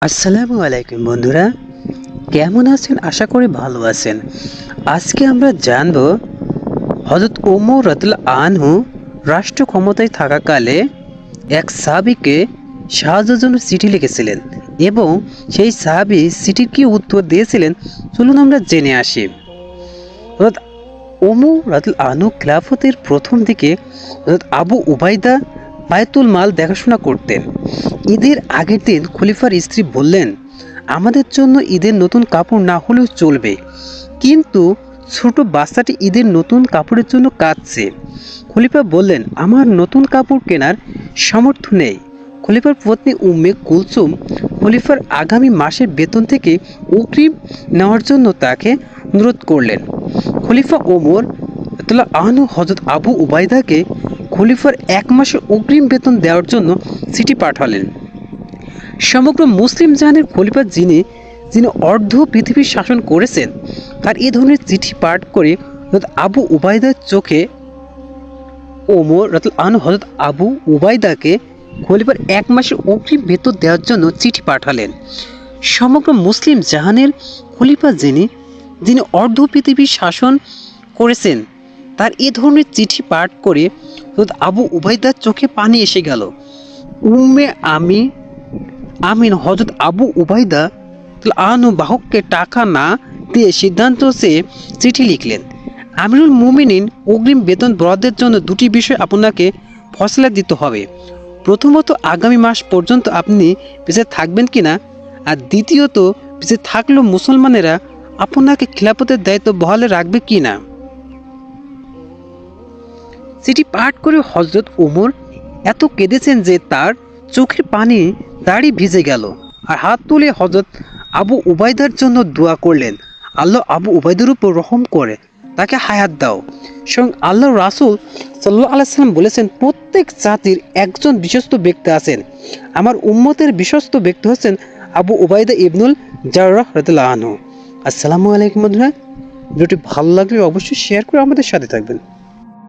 আসসালামু আলাইকুম বন্ধুরা, কেমন আছেন? আশা করি ভালো আছেন। আজকে আমরা জানব হযরত ওমর রাদিয়াল্লাহু আনহু রাষ্ট্র ক্ষমতায় থাকাকালে এক সাহাবীকে সাহায্যের জন্য চিঠি লিখেছিলেন এবং সেই সাহাবী চিঠির কি উত্তর দিয়েছিলেন চলুন আমরা জেনে আসি। হযরত ওমর রাদিয়াল্লাহু আনহু খিলাফতের প্রথম দিকে হযরত আবু উবাইদা বায়তুল মাল দেখাশোনা করতেন। ঈদের আগের দিন খলিফার স্ত্রী বললেন, আমাদের জন্য ঈদের নতুন কাপড় না হলেও চলবে, কিন্তু ছোট বাচ্চাটি ঈদের নতুন কাপড়ের জন্য কাঁদছে। খলিফা বললেন, আমার নতুন কাপড় কেনার সামর্থ্য নেই। খলিফার পত্নী উম্মে কুলসুম খলিফার আগামী মাসের বেতন থেকে অগ্রিম নেওয়ার জন্য তাকে অনুরোধ করলেন। খলিফা ওমর রাদিয়াল্লাহু আনহু হযরত আবু উবাইদাকে খলিফার এক মাসের অগ্রিম বেতন দেওয়ার জন্য চিঠি পাঠালেন। সমগ্র মুসলিম জাহানের খলিফা যিনি অর্ধ পৃথিবী শাসন করেছেন, তার এই ধরনের চিঠি পাঠ করে হযরত আবু উবাইদার চোখে ওমর রাদিয়াল্লাহু আনহু হযরত আবু উবাইদাকে খলিফার এক মাসের অগ্রিম বেতন দেওয়ার জন্য চিঠি পাঠালেন। সমগ্র মুসলিম জাহানের খলিফা যিনি অর্ধ পৃথিবী শাসন করেছেন, তার এ ধরনের চিঠি পাঠ করে হযরত আবু উবাইদার চোখে পানি এসে গেল। উম্মে আমিন হযরত আবু উবাইদা আনহু বাহককে টাকা না দিয়ে সিদ্ধান্ত চেয়ে চিঠি লিখলেন, আমিরুল মুমিনিন, অগ্রিম বেতন বরাদ্দের জন্য দুটি বিষয় আপনাকে ফয়সালা দিতে হবে। প্রথমত, আগামী মাস পর্যন্ত আপনি বেঁচে থাকবেন কিনা, আর দ্বিতীয়ত, বেঁচে থাকলেও মুসলমানেরা আপনাকে খিলাফতের দায়িত্ব বহালে রাখবে কিনা। চিঠি পাঠ করে হযরত ওমর এত কেঁদেছেন যে তার চোখের পানি দাড়ি ভিজে গেল, আর হাত তুলে হযরত আবু উবাইদার জন্য দোয়া করলেন, আল্লাহ আবু উবাইদার উপর রহম করে তাকে হায়াত দাও। স্বয়ং আল্লাহ রাসূল সাল্লাল্লাহু আলাইহি সাল্লাম বলেছেন, প্রত্যেক জাতির একজন বিশ্বস্ত ব্যক্তি আছেন, আমার উম্মতের বিশ্বস্ত ব্যক্তি হচ্ছেন আবু উবাইদা ইবনুল জাররাহ রাদিয়াল্লাহু আনহু। আসসালামু আলাইকুম বন্ধুরা, ভিডিওটি ভালো লাগলে অবশ্যই শেয়ার করে আমাদের সাথে থাকবেন।